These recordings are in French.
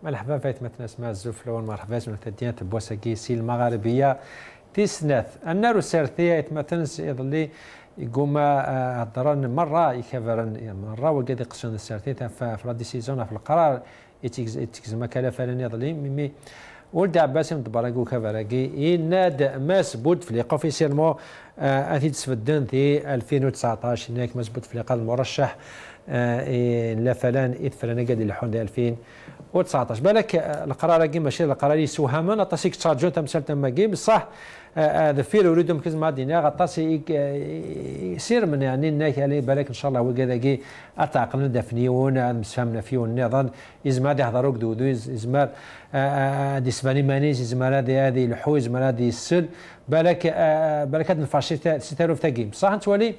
مرحبا فايت مثلا اسماء الزفلون مرحبا من تدينة بوساكي سي المغاربية تيسناث النار السارثية مثلا يظلي يقوم هضران مرة يكفرن مرة وقد يقصون السارثية في لا ديسيزيون في القرار يتكزم كلافة يظلي ميمي ولد عباس مدبرقو كفراكي يناد ماس بود فليقا في سيرمو اثي تسفدن في 2019 هناك ماس بود فليقا المرشح لا فلان اذ فلان قاد الحون 2019 بالك القرار كي ماشي القرار يسوهما طاسيك تشارجون تمثال تما كي بصح هذا فير يريدهم كز ما دينا غطاسي يصير من يعني الناك عليه بالك ان شاء الله هو كذا كي اتعقلنا دفنيون مسفهمنا فيه النظام يزمر يحضروا كدودو يزمر دي سباني مانيز يزمر هذه الحوز يزمر هذه السل بالك بالك هاد الفاشي سيتارو في تاكيم بصح نتولي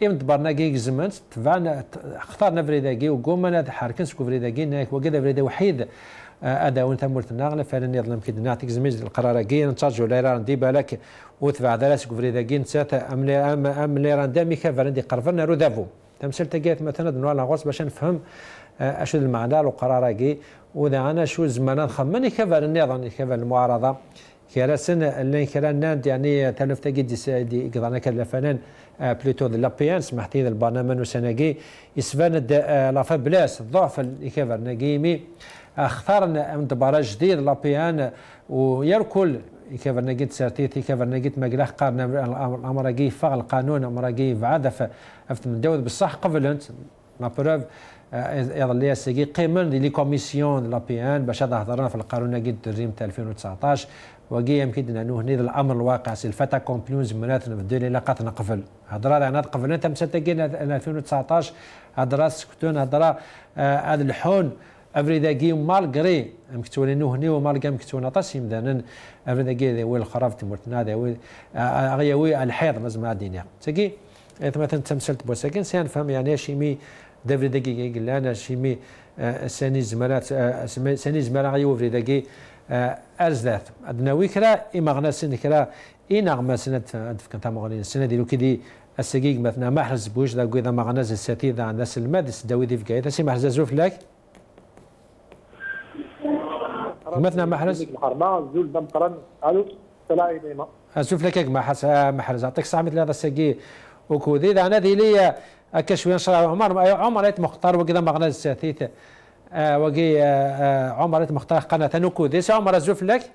دبرنا كي زمان تبعنا اختارنا فريداكي وقومنا هذا حركن سكو فريداكي ناك وكذا فريدا وحيد هذا وانت مورتنا غلا فعلا يظلم كي نعطيك زميز القرار كي نتشارجو لا راه ندي بالك وتبع درا سكو فريداكي نسات ام لي راه دامي كافر ندي قرفنا رو دافو تمثل تاكيت مثلا نوع لاغوس باش نفهم اشو المعنى القرار كي وذا انا شو زمان نخمني كافر النظام كافر المعارضه كراسن اللي كران يعني تلف تجد دي قضانا كلفنان بلوتو دو لابيان سمحتي البرنامج وسناجي يسفند لافا بلاس الضعف اللي كفر نجيمي اختارنا مدبره جديد لابيان ويركل كفر نجيت سارتيتي كفر نجيت مقلاح قارنا الامر جي فغ القانون امر جي بعد فت مدود بصح قبل انت لا بروف يظل لي سيجي قيمه لي كوميسيون لابيان باش هذا هضرنا في القانون جديد الريم تاع 2019 وقي يمكن انه هنا الامر الواقع سي الفتا كومبلونز مرات نبدو لي لقات نقفل هضره انا قفل انت مستقين 2019 هضره سكتون هضره هذا الحون افريداكي مالغري مكتولي هني ومالغا مكتونا طاسي مدانا افريداكي ويل خرافت مرتنا هذا غيوي الحيض مزما الدنيا تقي مثلا تمثلت بوساكن سنفهم يعني شيمي دافريداكي قال انا شيمي ساني زمرات ساني زمرا غيو افريداكي ازدات عندنا ويكرا اما غنا سن كرا اين غما سنه كنت مغني السنه ديالو كيدي السقيق مثلا ما حرز بوش دا كذا ما غناز الساتيذ عند الناس المادس داويدي في كايدا سي ما حرز زوف لك مثلا ما حرز الحربه زول دم قرن الو سلاي ديما اشوف لك ما حرز ما حرز اعطيك ساعه مثل هذا السقي وكودي انا ذي لي كشويه عمر مختار وكذا ما غناز الساتيذ وقي عمر مختار قناه نكودي سي عمر زوف لك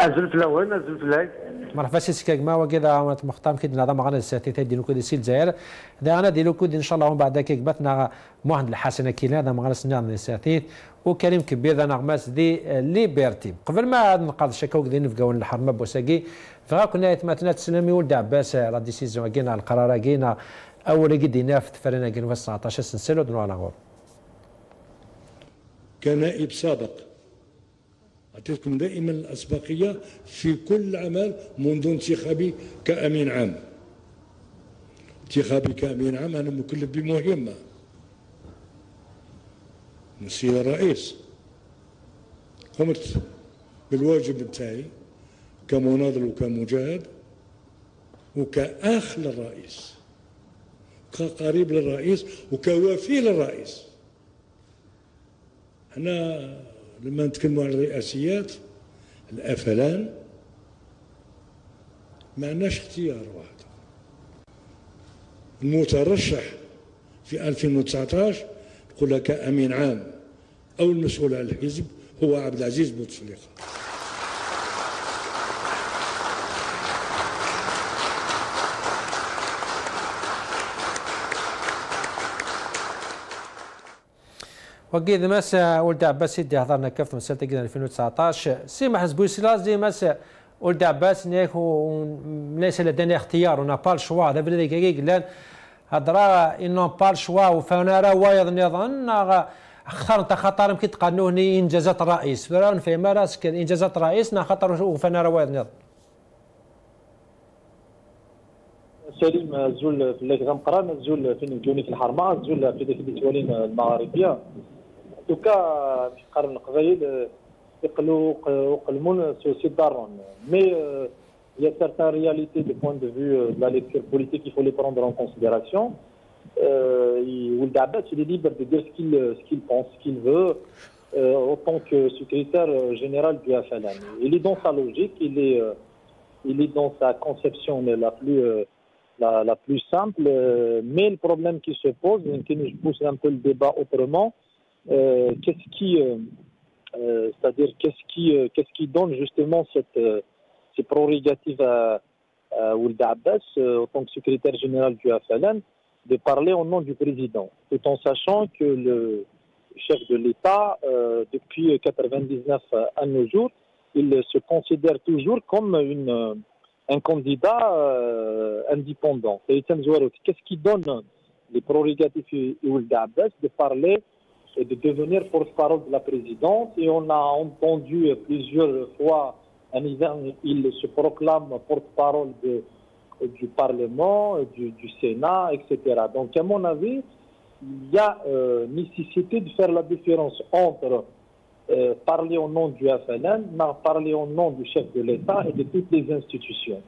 ازلف لوين ازلف لك مرحبا سيسكاك ما وكذا عمر مختار كيد نظام غناز الساتيذ ديالو كودي سي الجزائر دا انا ديالو كودي ان شاء الله ومن بعد كيك بثنا واحد الحسنه كينا هذا ما غناز نعم الساتيذ وكريم كبير ذا نغماس دي ليبرتي قبل ما نقاض الشكاوك دي نفقاو الحرمه بوساكي فغا كنا يتماتنا تسلمي ولد عباس لا ديسيزيون كينا القرار كينا اول قدينا في تفرينا كينا في 19 سنه ودنوا على غور كنائب سابق أعطيتكم دائما الأسبقية في كل عمل منذ انتخابي كأمين عام. انتخابي كأمين عام أنا مكلف بمهمة مسيو الرئيس قمت بالواجب بتاعي كمناضل وكمجاهد وكأخ للرئيس كقريب للرئيس وكوفي للرئيس. احنا لما نتكلموا عن الرئاسيات الافلان ما عندناش اختيار واحد. المترشح في 2019 نقول لك امين عام او المسؤول عن الحزب هو عبد العزيز بوتفليقه. وكيد ماسا ولد عباس سيدي حضرنا كافة مسألة كذا 2019 سي محرز بويسلاس دي ماسا ولد عباس نيك ليس لدينا اختيار ونا با الشوا هذا بلي كي قال هضرا انو با الشوا وفانا راه وايض نظن اختار انت خطر يمكن تقارنوني انجازات الرئيس فرا نفهم راسك انجازات الرئيس خطر وفانا راه وايض نظن سليم زول في اللي غنقرا زول فين جوني في الحرمه زول في ديك الديوالين المغاربيه دوكا باش نقارن قبايل يقلمون سو سي دارون مي il y a certaines réalités du point de vue de la lecture politique, il faut les prendre en considération. Ould Abbas, il est libre de dire ce qu'il pense, ce qu'il veut. en tant que secrétaire général du FLN. Il est dans sa logique, il est dans sa conception la plus simple, mais le problème qui se pose, qui nous pousse un peu le débat autrement, qu'est-ce qui donne justement ces prérogatives à Ould Abbas, en tant que secrétaire général du FLN, de parler au nom du président, tout en sachant que le chef de l'État, depuis 1999 à nos jours, il se considère toujours comme un candidat indépendant. Qu'est-ce qui donne les prérogatives à Ould Abbas de parler et de devenir porte-parole de la présidence? Et on a entendu plusieurs fois un hiver, il se proclame porte-parole du Parlement, du Sénat, etc. Donc, à mon avis, il y a nécessité de faire la différence entre parler au nom du FLN, parler au nom du chef de l'État et de toutes les institutions.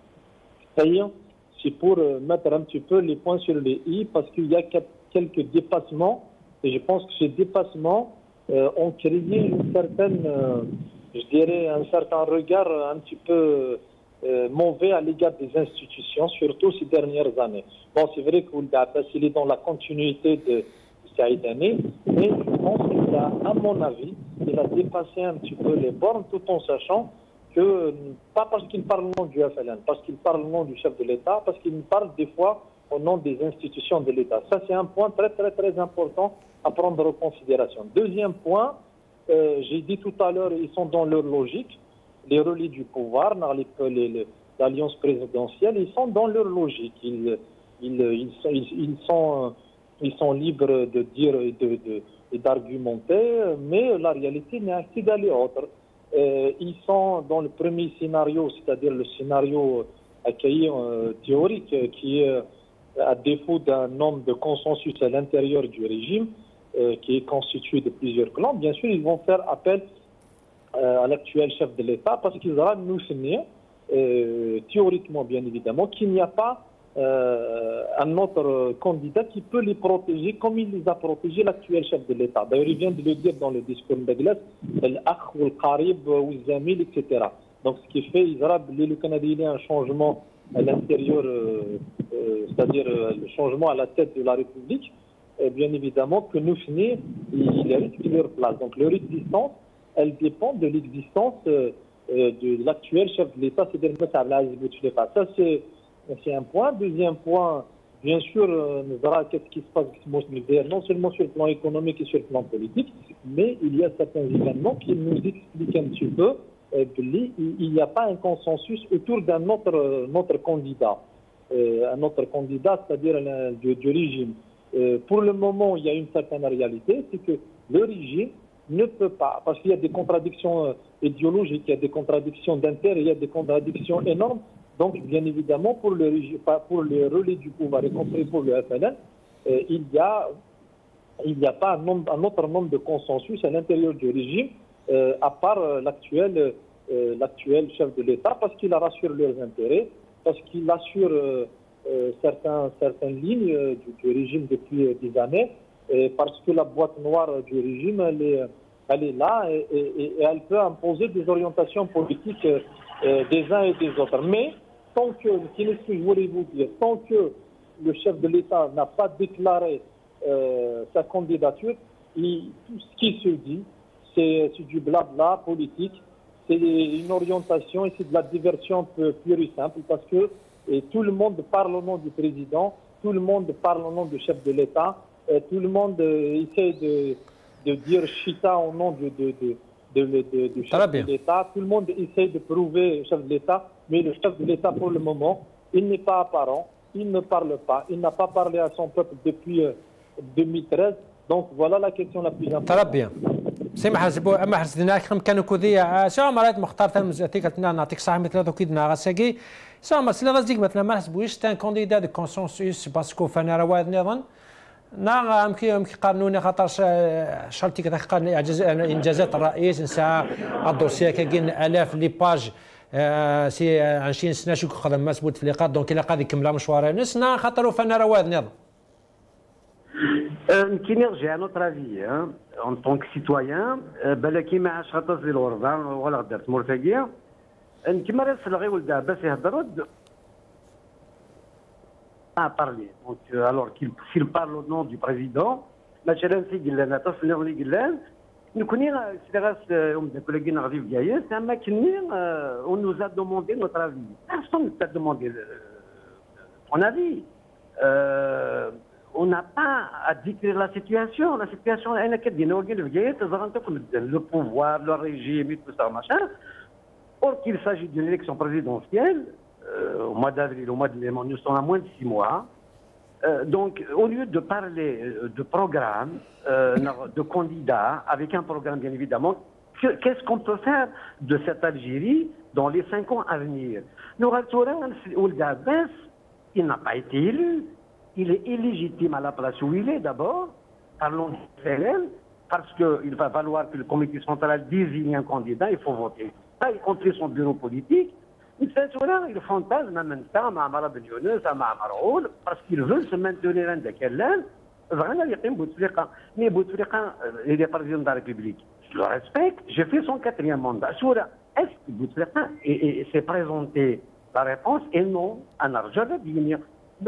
C'est pour mettre un petit peu les points sur les i, parce qu'il y a quelques dépassements, et je pense que ces dépassements ont créé une certaine, je dirais, un certain regard un petit peu mauvais à l'égard des institutions, surtout ces dernières années. Bon, c'est vrai qu'Ould Abbas, il est dans la continuité de Saïd Hanni, mais je pense qu'il a, à mon avis, il a dépassé un petit peu les bornes, tout en sachant que, pas parce qu'il parle au nom du FLN, parce qu'il parle au nom du chef de l'État, parce qu'il parle des fois au nom des institutions de l'État. Ça, c'est un point très, très, très important à prendre en considération. Deuxième point, j'ai dit tout à l'heure, ils sont dans leur logique, les relais du pouvoir, l'alliance présidentielle, ils sont dans leur logique. Ils sont libres de dire et d'argumenter, mais la réalité n'est ainsi d'aller autre. Ils sont dans le premier scénario, c'est-à-dire le scénario accueilli théorique, qui est à défaut d'un nombre de consensus à l'intérieur du régime, qui est constitué de plusieurs clans. Bien sûr, ils vont faire appel à l'actuel chef de l'État, parce qu'ils auront nous signé, théoriquement bien évidemment, qu'il n'y a pas un autre candidat qui peut les protéger comme il les a protégés l'actuel chef de l'État. D'ailleurs, il vient de le dire dans le discours de Douglas, l'akh ou le qarib ou le zamil, etc. Donc, ce qui fait, il y a un changement à l'intérieur, c'est-à-dire le changement à la tête de la République, bien évidemment que nous finissons, il hérite de leur place. Donc, leur existence, elle dépend de l'existence de l'actuel chef de l'État, c'est-à-dire Abdelaziz Bouteflika. Ça, c'est un point. Deuxième point, bien sûr, nous verrons qu'est-ce qui se passe non seulement sur le plan économique et sur le plan politique, mais il y a certains événements qui nous expliquent un petit peu qu'il n'y a pas un consensus autour d'un autre candidat. Un autre candidat, c'est-à-dire du régime. Pour le moment, il y a une certaine réalité, c'est que le régime ne peut pas, parce qu'il y a des contradictions idéologiques, il y a des contradictions d'intérêt, il y a des contradictions énormes. Donc, bien évidemment, pour les relais du pouvoir, y compris pour le FLN, il n'y a pas un autre nombre de consensus à l'intérieur du régime, à part l'actuel chef de l'État, parce qu'il rassure leurs intérêts, parce qu'il assure certaines lignes du régime depuis des années, parce que la boîte noire du régime, elle est là et elle peut imposer des orientations politiques des uns et des autres. Mais tant que, ce que je voulais vous dire, tant que le chef de l'État n'a pas déclaré sa candidature, tout ce qui se dit, c'est du blabla politique, c'est une orientation et c'est de la diversion pure et simple, parce que tout le monde parle au nom du président, tout le monde parle au nom du chef de l'État, tout le monde essaie de dire chita au nom du chef de l'État, tout le monde essaie de prouver au chef de l'État, mais le chef de l'État pour le moment, il n'est pas apparent, il ne parle pas, il n'a pas parlé à son peuple depuis 2013, donc voilà la question la plus importante. Très bien. سيما حسبوا اما حسدنا كم كانوا كذي سواء مرات مختار تلمزاتيك نعطيك صح مثل كيدنا غاساكي سواء مثلا غازيك مثلا ما حسبوش تان كونديدا دو كونسنسوس باسكو فانا رواد نظن نا يمكن قانوني خاطر شرطي كتقارن انجازات الرئيس نساء الدوسيه كاين الاف لي باج سي 20 سنه شو خدم مسبوط في لقاء دونك الا قاعد يكمل مشوار نسنا خاطر فانا رواد نظن J'ai un autre avis, hein, en tant que citoyen, qui m'a acheté le Orban, voilà, d'être mortagien, qui m'a resté le réel d'Abbas et Hadarod à parler. Donc, alors s'il parle au nom du président, مثلا في قلنا تصل اللي قلنا نكوني سلاغاس des collègues n'arrivent gaillés, c'est un mec qui on nous a demandé notre avis. Personne ne t'a demandé ton avis. On n'a pas à décrire la situation. La situation, elle est le pouvoir, le régime et tout ça, machin. Or qu'il s'agit d'une élection présidentielle, au mois d'avril, au mois de mai, nous sommes à moins de 6 mois. Donc, au lieu de parler de programme, de candidats, avec un programme bien évidemment, qu'est-ce qu'on peut faire de cette Algérie dans les 5 ans à venir? Noura Touran, il n'a pas été élu. Il est illégitime à la place où il est d'abord, parlons du FLN, parce qu'il va falloir que le comité central désigne un candidat, il faut voter. Ça, y compris son bureau politique. Il fantasme parce qu'ils veulent se maintenir un décalage. Mais Bouteflika, il est président de la République. Je le respecte, j'ai fait son 4e mandat. Est-ce que Bouteflika s'est présenté? La réponse est non.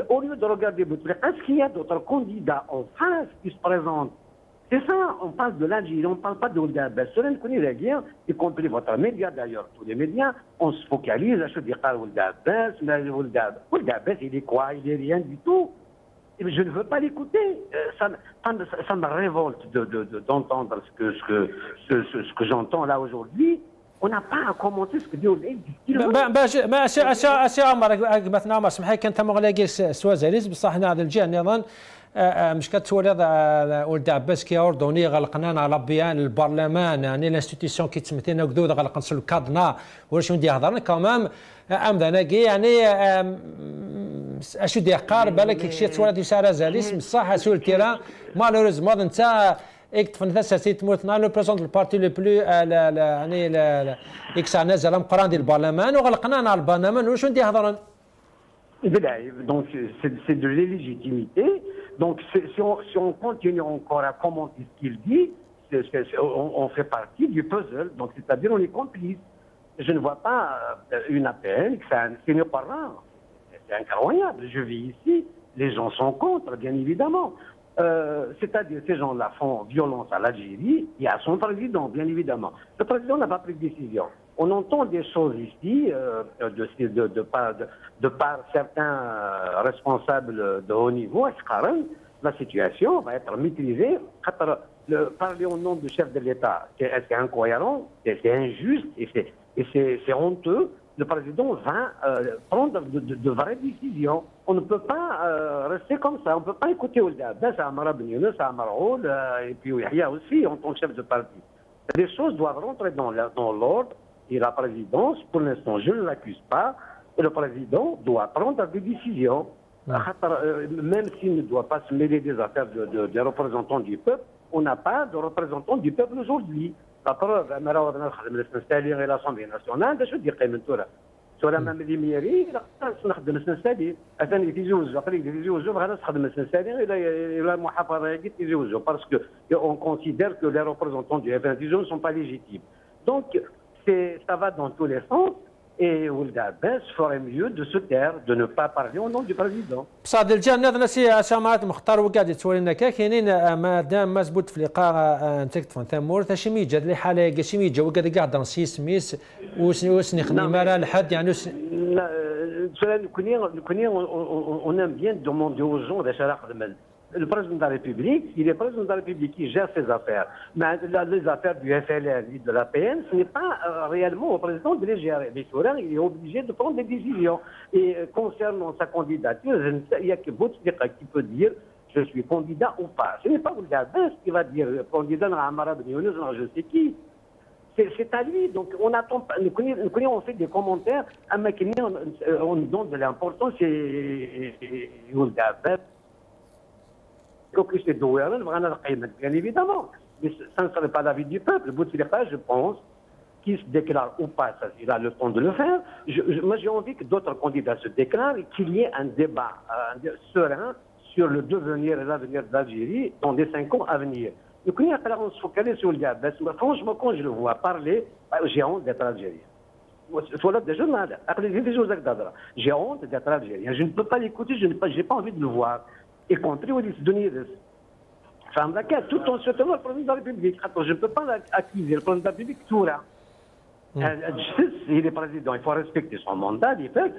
Au lieu de regarder Bouteflika, est-ce qu'il y a d'autres candidats en face qui se présentent? C'est ça, on parle de l'Algérie, on ne parle pas de Ould Abbas. Cela ne connaît rien, y compris votre média d'ailleurs, tous les médias, on se focalise à ce dire Ould Abbas, Ould Abbas, il est quoi? Il est rien du tout. Je ne veux pas l'écouter. Ça me révolte d'entendre ce que j'entends là aujourd'hui. On n'a pas à commenter ce que dit Ould Abbas. أشياء عمر مثلا عمر سمحي كان تم غلاقي سوازاليز بصح هنا هذا الجهة نظن مش كتولي ولد عباس كي أردني غلقنا على بيان البرلمان يعني الانستيتيسيون كي تسمتينا وكذا غلقنا نسلو كادنا واش ندي هضرنا كمام أمدنا كي يعني أشو دي قار بالك كشي تولي دي سارة زاليس بصح سول تيران مالوريزمون أنت اكتفن ثلاثة سيت موتنا لو بريزون البارتي لو بلو يعني اكس نزل مقران ديال البرلمان وغلقنا على البرلمان واش ندي هضرنا Donc c'est de l'illégitimité. Donc si on continue encore à commenter ce qu'il dit, on fait partie du puzzle. Donc c'est-à-dire on est complice. Je ne vois pas une APN, c'est une parent. C'est incroyable. Je vis ici, les gens sont contre, bien évidemment. C'est-à-dire ces gens-là font violence à l'Algérie et à son président, bien évidemment. Le président n'a pas pris de décision. On entend des choses ici de par certains responsables de haut niveau. La situation va être maîtrisée. Parler au nom du chef de l'État, c'est incohérent, c'est injuste et c'est honteux. Le président va prendre de vraies décisions. On ne peut pas rester comme ça. On ne peut pas écouter Ould Abbas, Amara Ben Younes, Amar Ould, et puis Yahya aussi en tant que chef de parti. Les choses doivent rentrer dans l'ordre. Et la présidence, pour l'instant, je ne l'accuse pas, et le président doit prendre des décisions. Même s'il ne doit pas se mêler des affaires des représentants du peuple, on n'a pas de représentants du peuple aujourd'hui. La preuve, l'Assemblée nationale, je dis que سواء ما مليميري نخدم السنسالي اثاني تيزوجوا قريب تيزوجوا بغينا نخدم السنسالي الى المحافظه هذه تيزوجوا باسكو اون كونسيدير كو لي ريبريزونتون دو اف 1 ne sont pas légitimes. Donc ça va dans tous les sens. Et Ould Abbas ferait mieux de se taire, de ne pas parler au nom du président. بصاد الجنة نسي سمعت مختار وقاعد تسولنا كاينين مادام ما زبط في لقاء نتكتفون ثمور تشمي جد لي حاله قشمي جو قاعد نسي سميس وسني خدمه مال لحد يعني on aime bien demander aux gens d'achat la Le président de la République, il est président de la République qui gère ses affaires. Mais les affaires du FLN et de l'APN, ce n'est pas réellement au président de les gérer. Mais il est obligé de prendre des décisions. Et concernant sa candidature, il n'y a que Bouteflika qui peut dire je suis candidat ou pas. Ce n'est pas Ould Abbas qui va dire candidat dans Amara Ben Younes, je sais qui. C'est à lui. Donc on attend pas. Nous on fait des commentaires. À Makini, on donne de l'importance et Ould Abbas. Bien évidemment, mais ça ne serait pas l'avis du peuple. Bouteflika, je pense, qu'il se déclare ou pas, il a le temps de le faire. Moi, j'ai envie que d'autres candidats se déclarent et qu'il y ait un débat serein sur le devenir et l'avenir d'Algérie dans les 5 ans à venir. Donc, on se focalise sur le diabète. Franchement, quand je le vois parler, j'ai honte d'être algérien. J'ai honte d'être algérien. Je ne peux pas l'écouter, je n'ai pas envie de le voir. Y compris au Denis. Tout en soutenant le président de la République. Je ne peux pas accuser le président de la République tout là. Il est président, il faut respecter son mandat, il fait.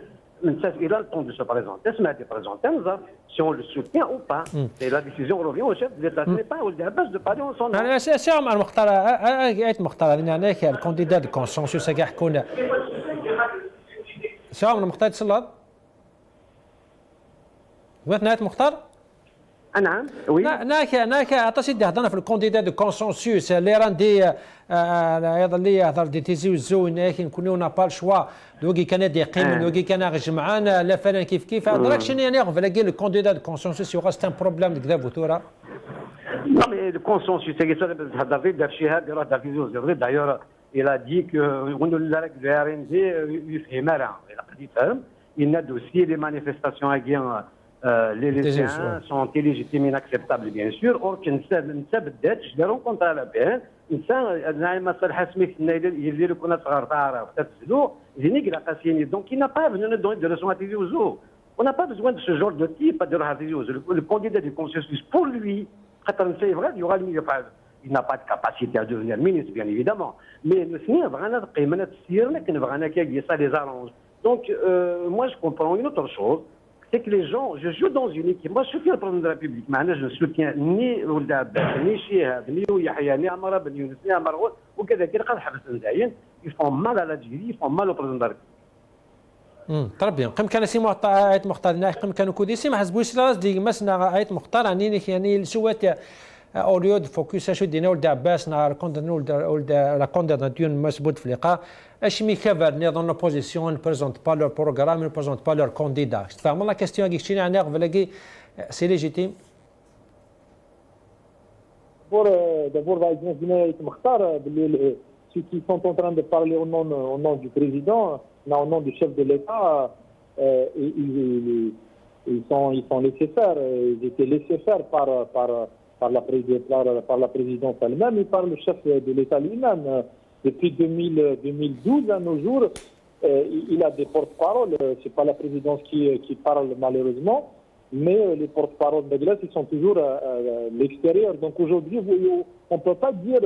Il a le temps de se présenter, si on le soutient ou pas. Et la décision revient au chef de l'État. Ce n'est pas au débat de parler en son nom. سي عمر المختار ايت مختار هناك الكونديدا دو كونسنسوس كاع حكون سي عمر المختار تصلب قلت نهاية مختار نعم وي هناك عطاش هضرنا في الكونديدا دو كونسنسوس اللي راندي ايضا اللي هضر دي تيزي وزو هناك نكونوا نا با الشوا دوكي كان دي قيم دوكي كان جمعان لا فلان كيف هضرك شنو يعني فلاكي لو كونديدا دو كونسنسوس يوغا ستان بروبليم كذا فوتورا Non, mais le consensus, c'est ça, d'ailleurs, il a dit que le RND, il a aussi les manifestations à les lycéens sont illégitimes, inacceptables, bien sûr. Or, je l'ai rencontré à la peine. Donc, il n'a pas besoin de donner de leçons à Tizi Ouzou. On n'a pas besoin de ce genre de type le candidat du consensus, pour lui, c'est vrai, il n'a pas de capacité à devenir ministre, bien évidemment. Mais ça les arrange. Donc, moi, je comprends une autre chose, c'est que les gens, je joue dans une équipe. Moi, je soutiens le président de la République. Mais je ne soutiens ni Ould Abbas, ni Chihab, ni Yahya, ni Amara Ben Younes, ni Amar Ghoul, ou ils font mal à l'Algérie, ils font mal au président de la République. طرب bien قم كان سي ايت مختار قم كانوا كوديسي ما حسبوش راس دي مسنا ايت مختار يعني سوات اوليو فوكس شو دينا ولد عباس نهار كوندن ولد لا كونداناتيون مسبوط في اللقاء اش مي كفر ني دون اوبوزيسيون بريزونت با لور بروغرام ني بريزونت با لور كانديدا فهم لا كاستيون كي شينا نير فلاكي سي ليجيتيم D'abord, ceux qui sont en train de parler au nom du président, au nom du chef de l'État, ils sont laissés faire. Ils étaient laissés faire par la présidence elle-même et par le chef de l'État lui-même. Depuis 2012 à nos jours, il a des porte-paroles. Ce n'est pas la présidence qui parle malheureusement, mais les porte-paroles de Glace, ils sont toujours à l'extérieur. Donc aujourd'hui, on ne peut pas dire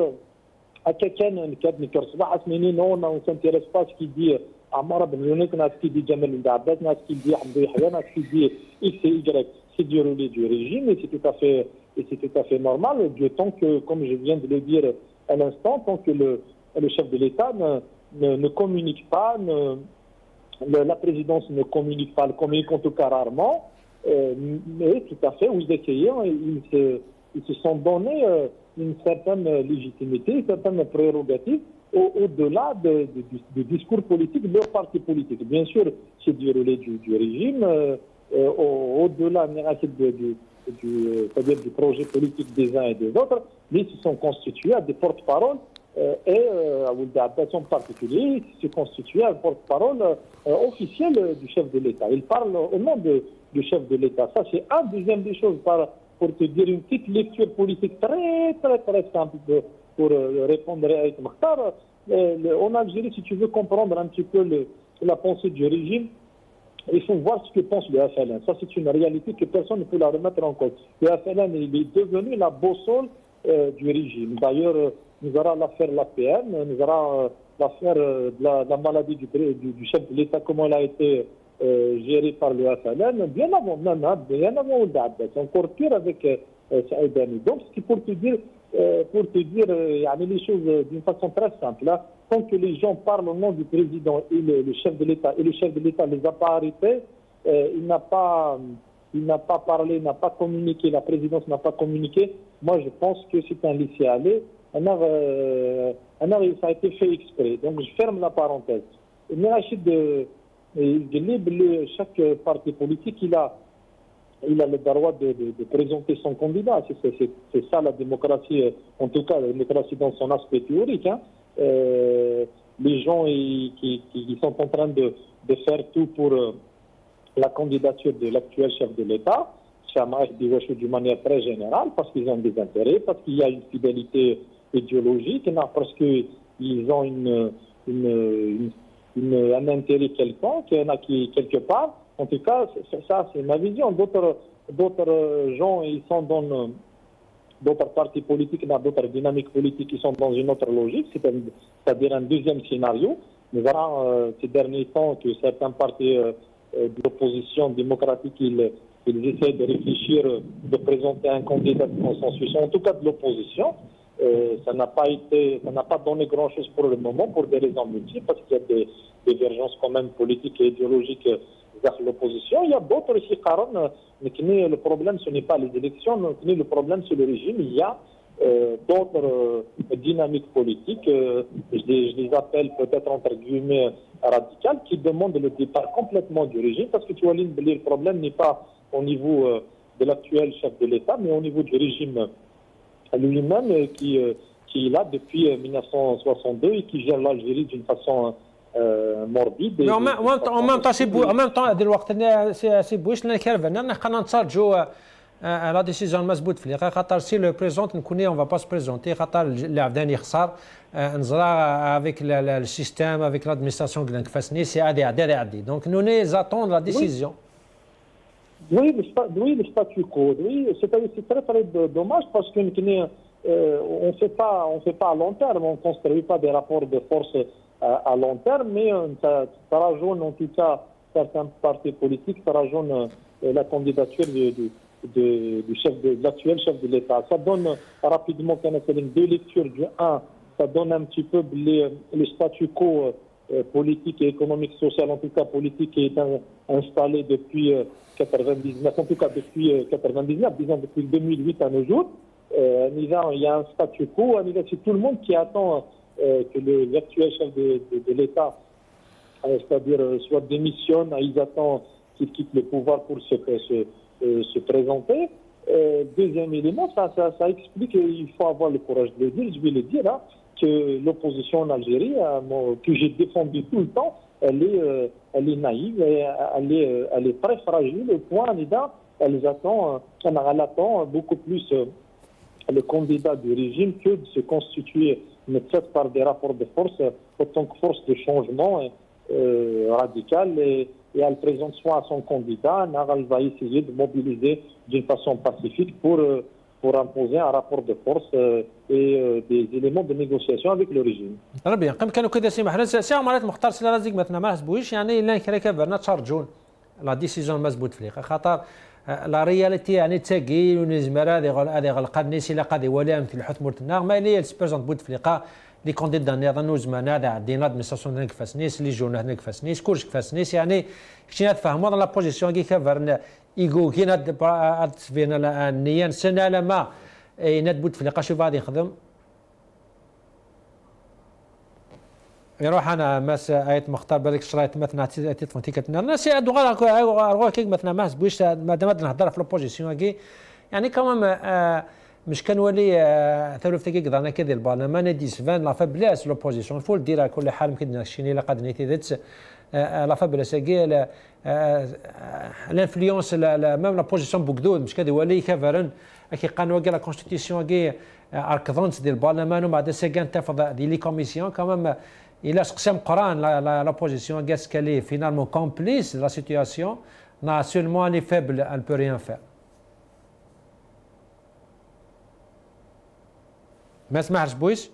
à quelqu'un non, on ne s'intéresse pas à ce qu'il dit Amara Ben Younes, à ce qu'il dit Jamel Abbas, à ce qu'il dit Hamdou Yahya, à ce qu'il dit X et Y. C'est du relais du régime et c'est tout à fait normal, du temps que, comme je viens de le dire à l'instant, tant que le chef de l'État ne communique pas, la présidence ne communique pas, elle communique en tout cas rarement, mais tout à fait, oui, essayant, ils se sont donnés une certaine légitimité, une certaine prérogative au-delà du discours politique de leur parti politique. Bien sûr, c'est du relais du régime, au-delà c'est-à-dire du projet politique des uns et des autres, mais ils se sont constitués à des porte-paroles et à Ould Abbas en particulier, ils se constituent à porte-parole officiel du chef de l'État. Il parle au nom du chef de l'État. Ça, c'est un deuxième des choses pour te dire une petite lecture politique très, très, très simple pour répondre à Aït Mokhtar. En Algérie, si tu veux comprendre un petit peu la pensée du régime, il faut voir ce que pense le FLN. Ça, c'est une réalité que personne ne peut la remettre en cause. Le FLN, il est devenu la boussole du régime. D'ailleurs, nous aurons l'affaire de l'APN, nous aurons l'affaire de la maladie du chef de l'État, comment elle a été gérée par le FLN, bien avant Ould Abbas, encore pire avec Saïd Ami. Donc, c'est pour te dire les choses d'une façon très simple. Là, tant que les gens parlent au nom du président et le chef de l'État, et le chef de l'État ne les a pas arrêtés, il n'a pas parlé, n'a pas communiqué, la présidence n'a pas communiqué. Moi, je pense que c'est un laisser-aller. Ça a été fait exprès. Donc, je ferme la parenthèse. Chaque parti politique, il a le droit de présenter son candidat. C'est ça la démocratie, en tout cas la démocratie dans son aspect théorique. Les gens qui sont en train de faire tout pour la candidature de l'actuel chef de l'État, d'une manière très générale, parce qu'ils ont des intérêts, parce qu'il y a une fidélité idéologique, parce qu'ils ont un intérêt quelconque, il y en a qui, quelque part. En tout cas, ça, c'est ma vision. D'autres gens, ils sont dans d'autres partis politiques, dans d'autres dynamiques politiques, qui sont dans une autre logique, c'est-à-dire un deuxième scénario. Nous verrons ces derniers temps que certains partis de l'opposition démocratique, ils essaient de réfléchir, de présenter un candidat de consensus, en tout cas de l'opposition. Ça n'a pas donné grand-chose pour le moment, pour des raisons multiples, parce qu'il y a des divergences quand même politiques et idéologiques vers l'opposition. Il y a d'autres aussi, mais le problème, ce n'est pas les élections, mais le problème, c'est le régime. Il y a d'autres dynamiques politiques, je les appelle peut-être entre guillemets radicales, qui demandent le départ complètement du régime, parce que tu vois, le problème n'est pas au niveau de l'actuel chef de l'État, mais au niveau du régime lui-même qui est là depuis 1962 et qui gère l'Algérie d'une façon morbide. Mais en même temps, هذا الوقت سي بويش لنا كيرفنا نحنا نتسارجوا لا ديسيزيون مزبوط في الحقيقه خاطر سي لو بريزونت نكوني اون فا با بريزونتي خاطر اللاعب داني يخسر نزرا افيك السيستيم افيك لادمينستراسيون كلانك فاسني سي عادي دونك نو ني زاتون لا ديسيزيون. Oui, le statu quo. Oui, c'est très très dommage parce qu'on ne fait pas à long terme, on ne construit pas des rapports de force à long terme, mais ça rajoute en tout cas certains partis politiques, ça rajoute la candidature de l'actuel chef de l'État. Ça donne rapidement deux lectures du 1, ça donne un petit peu le statu quo politique et économique, social, en tout cas politique, qui est installé depuis 99, en tout cas depuis 99, disons depuis 2008 à nos jours. Il y a un statu quo, c'est tout le monde qui attend que l'actuel chef de l'État, c'est-à-dire soit démissionne, ils attendent qu'il quitte le pouvoir pour se présenter. Deuxième élément, ça explique, il faut avoir le courage de le dire, je vais le dire, hein, que l'opposition en Algérie, que j'ai défendue tout le temps, elle est naïve, elle est très fragile, au point elle attend beaucoup plus le candidat du régime que de se constituer, ne peut-être par des rapports de force, autant que force de changement radical, et elle présente soit à son candidat, elle va essayer de mobiliser d'une façon pacifique pour imposer un rapport de force et des éléments de négociation avec le régime. ربي قم كانوا كذا سي محرز سي عمرات مختار سي رازق مثلا ما حسبوش يعني لا كرا برنا تشارجون لا ديسيزيون مزبوط فليقه خاطر لا رياليتي يعني تاكي ونزمر هذه غلقني سي لا قادي ولا مثل الحث مرتنا ما لي السبيرزون بود فليقه لي كونديدا نظن زمان هذا عندنا ادمينستراسيون هناك فاسنيس لي جون هناك فاسنيس كلش فاسنيس يعني كشينا تفهموا لا بوزيسيون كي كفرنا يقول كي ناد فينا النيان سنه لما ند بود فليقه شوف غادي يخدم يروح انا ماس ايت مختار بالك شرايط مثلا تليفون تيكتنا الناس يعدوا غير كيك مثلا ما حسبوش مادام نهضر في لوبوزيسيون كي يعني كمان مش كنولي ثلث دقيقه ضرنا كذا البرلمان دي سفان لا فابلاس لوبوزيسيون فول دير كل حال يمكن نشيني لا قد نيتي ذات لا فابلاس كي الانفلونس ميم لا بوزيسيون بوكدود مش كذا ولي كفرن كي قانون كي لا كونستيتيسيون كي اركضونس ديال البرلمان وبعد سكان تفض دي لي كوميسيون كمان الى قسم قران لوبوزيسيون كاس كالي فينالمون كومبليس لا سيتوياسيون نا سولمون لي فيبل ان بو ريان فير. ما سمعتش بويش؟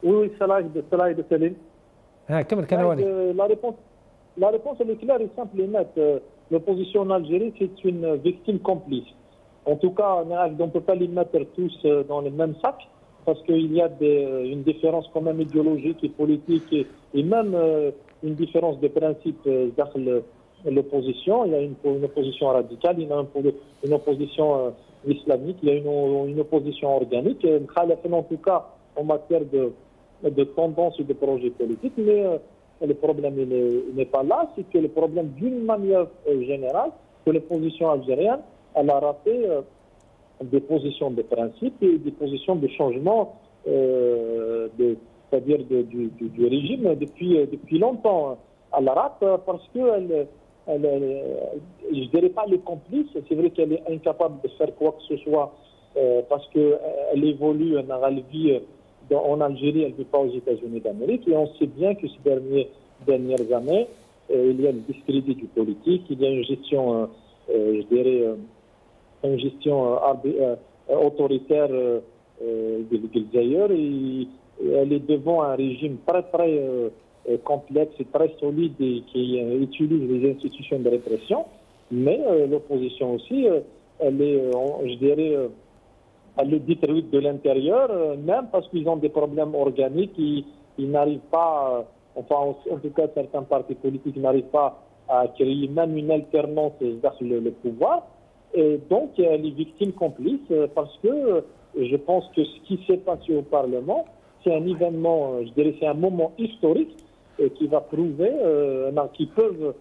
Oui, cela est de Céline. كمل كنوالي. La réponse elle est claire et simple et nette. L'opposition en Algérie, c'est une victime complice. En tout cas, on ne peut pas les mettre tous dans le même sac, parce qu'il y a une différence quand même idéologique et politique et même une différence de principe dans l'opposition. Il y a une opposition radicale, il y a une opposition islamique, il y a une opposition organique. En tout cas, en matière de tendance et de projet politique, mais le problème n'est pas là, c'est que le problème d'une manière générale, que l'opposition algérienne, elle a raté des positions de principe et des positions de changement, c'est-à-dire du régime depuis longtemps. Elle la rate parce qu'elle je ne dirais pas les complices, c'est vrai qu'elle est incapable de faire quoi que ce soit parce qu'elle évolue en vie en Algérie, elle ne vit pas aux États-Unis d'Amérique. Et on sait bien que ces dernières années, il y a le discrédit du politique, il y a une gestion, je dirais, une gestion autoritaire d'ailleurs, et elle est devant un régime très complexe et très solide et qui utilise les institutions de répression, mais l'opposition aussi, elle est, je dirais, elle est détruite de l'intérieur, même parce qu'ils ont des problèmes organiques, ils n'arrivent pas, enfin en tout cas certains partis politiques n'arrivent pas à créer même une alternance vers le pouvoir, et donc elle est victime complice parce que je pense que ce qui s'est passé au Parlement, c'est un événement, je dirais, c'est un moment historique qui va prouver, qui peuvent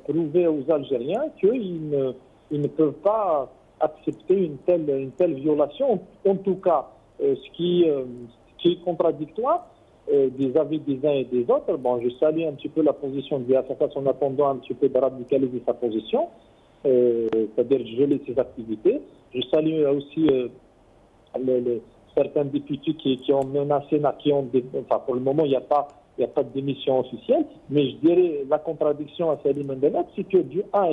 prouver aux Algériens qu'ils ne peuvent pas accepter une telle violation. En tout cas, ce qui est contradictoire des avis des uns et des autres. Bon, je salue un petit peu la position de Assafas en attendant un petit peu de radicaliser sa position, c'est-à-dire geler ses activités. Je salue aussi certains députés qui ont menacé, enfin pour le moment il n'y a pas de démission officielle, mais je dirais la contradiction à Salim Mendelet, c'est que du 1,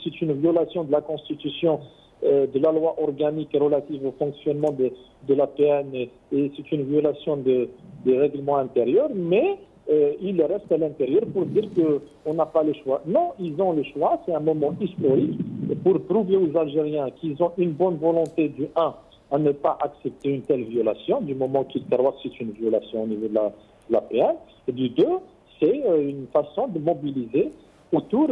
c'est une violation de la Constitution, de la loi organique relative au fonctionnement de la PN, et c'est une violation des règlements intérieurs, mais il reste à l'intérieur pour dire qu'on n'a pas le choix. Non, ils ont le choix, c'est un moment historique pour prouver aux Algériens qu'ils ont une bonne volonté du 1 à ne pas accepter une telle violation, du moment qu'ils croient que c'est une violation au niveau de la PN. Et du 2, c'est une façon de mobiliser autour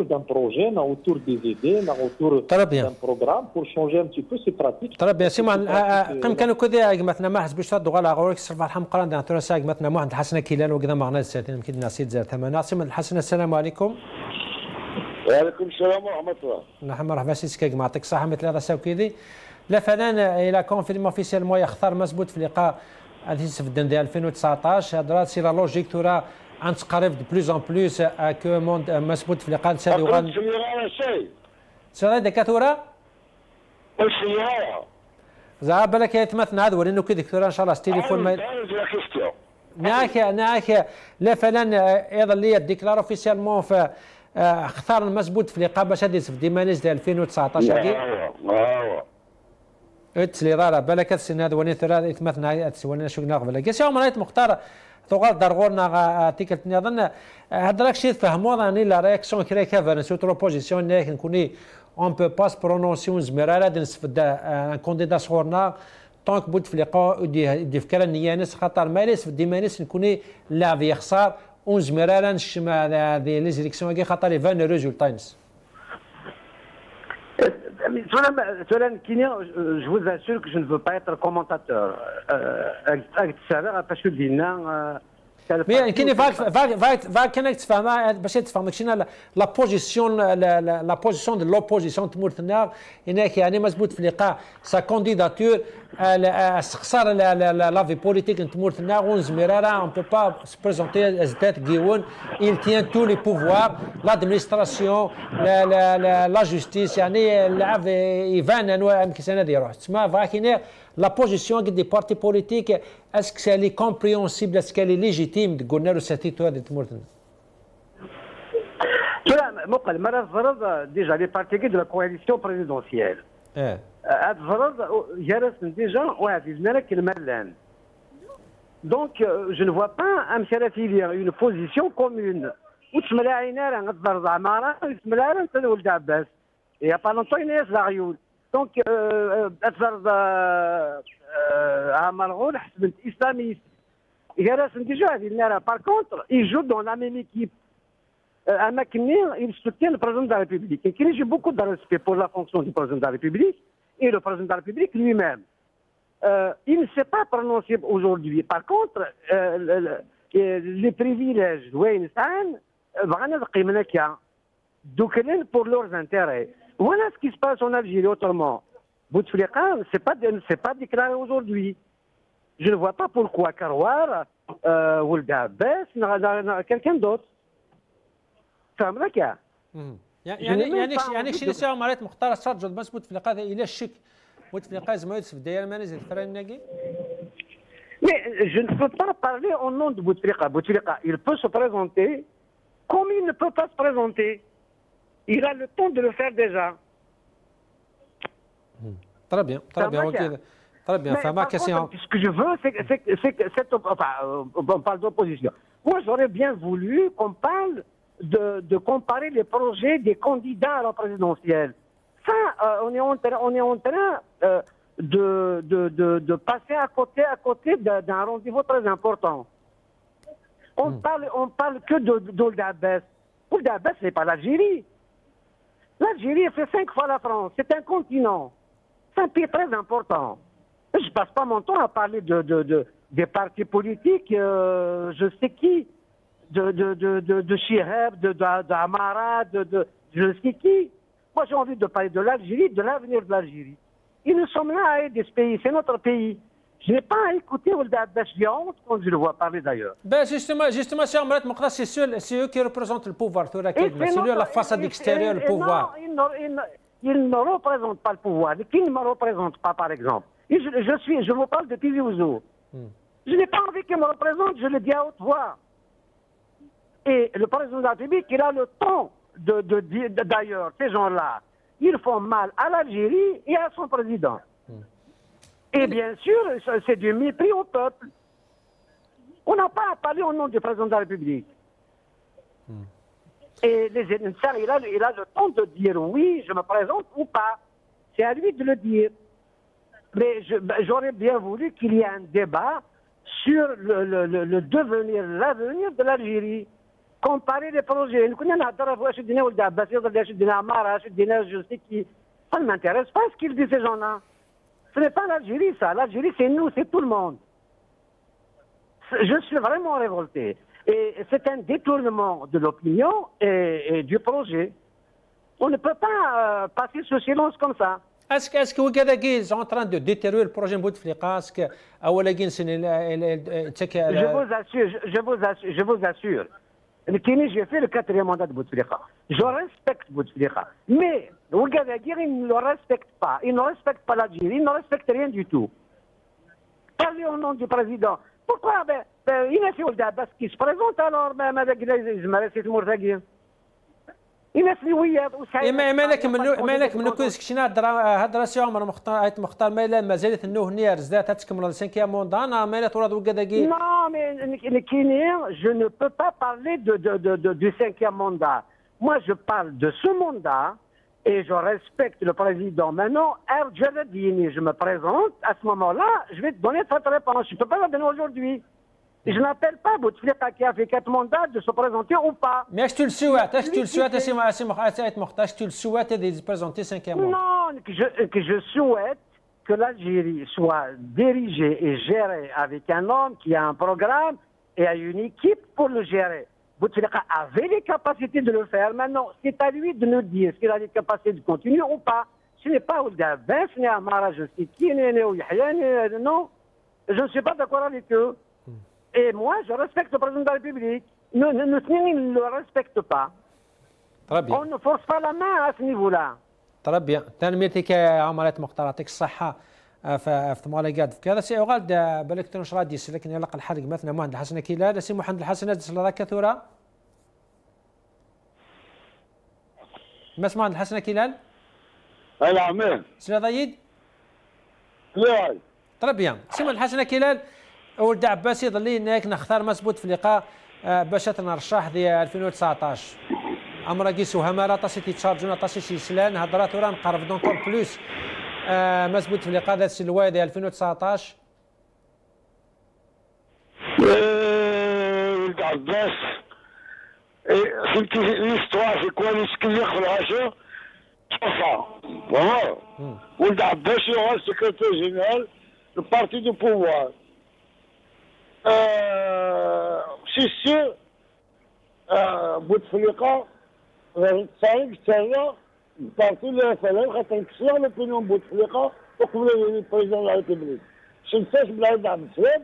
d'un projet, autour des idées, autour d'un programme pour changer un petit peu ces pratiques. Très bien. سيمان كم كانوا كذا مثلا ما حسبش تدغ على غورك صرف الحمقرة عندنا ترى مثلا واحد الحسنة كيلان وكذا مغنى الساتين يمكن ناس يتزار ثمانية سيمان الحسنة السلام عليكم. وعليكم السلام ورحمة الله. نحن مرحبا سيسكاك معطيك صحة مثل هذا ساوكيدي. لا فنان إلى كونفيرم اوفيسيالمون يختار مسبوط في لقاء الهيس في الدندي 2019 هضرات سي لا لوجيك ترى عن تقرب دو بلوز ان بلوس كو موند مسبوط في لقاء سادي وغان. سيرا دكاتورة؟ السيارة. زعما بالك يتمثل هذا ولانه كي دكتورة ان شاء الله ستيليفون ما ناك لا فلان ايضا لي ديكلار اوفيسيالمون في اختار المسبوط في لقاء باش هذه في ديمانيز 2019 اتسلي راه بالك السن هذا وني ثلاث يتمثل اتسولنا شو ناقبل كاس يوم رايت مختار ثقال درغورنا تيكلت نظن هضرك شي تفهموا راني لا رياكسيون كري كافر سوت روبوزيسيون ناك نكوني اون بو باس برونونسيون زميرا لا نستفد ان كونديدا صغورنا طونك بود في لقاء دي فكره نيانس خاطر ماليس في ديمانيس نكوني لا في خسار اون زميرا نشم هذه لي زيليكسيون كي خاطر لي فان ريزولتاينز. Je vous assure que je ne veux pas être commentateur. Parce que Mais كاين تفهم باش تفهم شنو لا بوزيسيون دو لوبوزيسيون تمورتنا هناك يعني مزبوط في اللقاء سا كونديداتور استخسار لا في بوليتيك تمورتنا ونزميرا اون بو با se présenter ازدات كيون il tient tous les pouvoirs l'administration la justice يعني لعب يفان انواع يمكن سنه يروح تسمى فاكينير la position des partis politiques, est-ce qu'elle est compréhensible, est-ce qu'elle est légitime de gouverner le territoire de Tmourten? Déjà, les partis de la coalition présidentielle. Donc, je ne vois pas une position commune. Il n'y a pas longtemps, il y a la Rioule. Donc, par contre, ils jouent dans la même équipe. Ils soutiennent le président de la République. Et j'ai beaucoup de respect pour la fonction du président de la République et le président de la République lui-même. Il ne s'est pas prononcé aujourd'hui. Par contre, les privilèges de Weinstein, pour leurs intérêts. Voilà ce qui se passe en Algérie. Autrement, Bouteflika, c'est pas déclaré aujourd'hui. Je ne vois pas pourquoi Karouar ou le Abbas, quelqu'un d'autre. فاهم لك يعني شي نساو مرات مختار سجل بس بوتفليقه الى الشك بوتفليقه زعما يدس في الدائره ما نزل فران ناقي. Mais je ne peux pas parler au nom de Bouteflika. Bouteflika, il peut se présenter comme il ne peut pas se présenter. Il a le temps de le faire déjà. Très bien, très bien, ok. Très bien, Par contre, ce que je veux, c'est que on parle d'opposition. Moi, j'aurais bien voulu qu'on parle de comparer les projets des candidats à la présidentielle. Ça, on est en train de passer à côté d'un rendez-vous très important. On parle que d'Ould Abbas. Ould Abbas, ce n'est pas l'Algérie. L'Algérie fait 5 fois la France. C'est un continent. C'est un pays très important. Je ne passe pas mon temps à parler des partis politiques, je sais qui, de Chihab, d'Amara, de je sais qui. Moi, j'ai envie de parler de l'Algérie, de l'avenir de l'Algérie. Et nous sommes là à aider ce pays, c'est notre pays. Je n'ai pas à écouter Ould Abbas, j'ai honte quand je le vois parler d'ailleurs. Ben justement, c'est Amrat Mokra, c'est eux qui représentent le pouvoir, c'est eux la façade extérieure, le pouvoir. Non, ils ne représentent pas le pouvoir. Qui ne me représente pas, par exemple? Je vous parle de Tizi Ouzou. Je n'ai pas envie qu'il me représente, je le dis à haute voix. Et le président de la République, il a le temps de dire, d'ailleurs, ces gens-là, ils font mal à l'Algérie et à son président. Et bien sûr, c'est du mépris au peuple. On n'a pas à parler au nom du président de la République. Et il a le temps de dire oui, je me présente ou pas. C'est à lui de le dire. Mais j'aurais bien voulu qu'il y ait un débat sur le devenir, l'avenir de l'Algérie. Comparer les projets. Ça ne m'intéresse pas ce qu'ils disent ces gens-là. Ce n'est pas l'Algérie, ça. L'Algérie, c'est nous, c'est tout le monde. Je suis vraiment révolté. Et c'est un détournement de l'opinion et du projet. On ne peut pas passer sous silence comme ça. Est-ce que Ouagadougou est en train de détériorer le projet Bouteflika? Est-ce que je vous assure. J'ai fait le 4e mandat de Bouteflika. Je respecte Bouteflika. Mais Ouagadougou, il ne le respecte pas. Il ne respecte pas l'Algérie. Il ne respecte rien du tout. Parlez au nom du président. Pourquoi il a fait Ould Abbas qui se présente alors مالك من كل سكشنا هدرسي عمر مختار مالا ما زالت انه هنيا رزدات تكمل 5e موندانا مالا تورد Ouagadougou. Non, mais je ne peux pas parler du 5e mandat. Moi, je parle de ce mandat et je respecte le président. Maintenant, Erjaladini, je me présente. À ce moment-là, je vais te donner cette réponse. Je ne peux pas la donner aujourd'hui. Je n'appelle pas Bouteflika qui a fait 4 mandats de se présenter ou pas. Mais est-ce que tu le souhaites? Est-ce que tu le souhaites? Est-ce que tu le souhaites de se présenter 5e mandat? Non, que je souhaite que l'Algérie soit dirigée et gérée avec un homme qui a un programme et a une équipe pour le gérer. Bouteflika avait les capacités de le faire. Maintenant, c'est à lui de nous dire s'il a les capacités de continuer ou pas. Ce n'est pas Ould Abbas, ni Amara, je sais qui, ni Yahya, non. Je ne suis pas d'accord avec eux. Et moi, je respecte le président de la République. Nous ne le respectent pas. Très bien. On ne force pas la main à ce niveau-là. Très bien. تنميتك عملات مختار يعطيك الصحة في مالقات في كذا سي غالد بالك تنش رادي لكن يلقى الحرق مثلا مهند الحسن كيلال سي محمد الحسن ادس لراك كثورة ما اسمع الحسن كيلال هلا عمين سي ضيد لا très bien سي الحسن كيلال ولد عباس يظل هناك نختار مسبوط في اللقاء باش تنرشح ديال 2019 امرا كيسو همالا طاسي تيتشارجونا طاسي سيسلان هضرات ورا نقرب دونكور بلوس مسبوط في اللقاء ذات السلواي ديال 2019 ولد عباس فهمتي ليستوار في كوا نسكليخ في العشاء صفا فوالا ولد عباس يوغا السكرتير جينيرال لو بارتي دو بوفوار سي سير بوتفليقه تصايب تاهي بارتي اللي فلان غتنكسر لوبينيون بوتفليقه وقبل البريزيدون دو لا ريبوبليك شفتاش بالعيد عبد السلام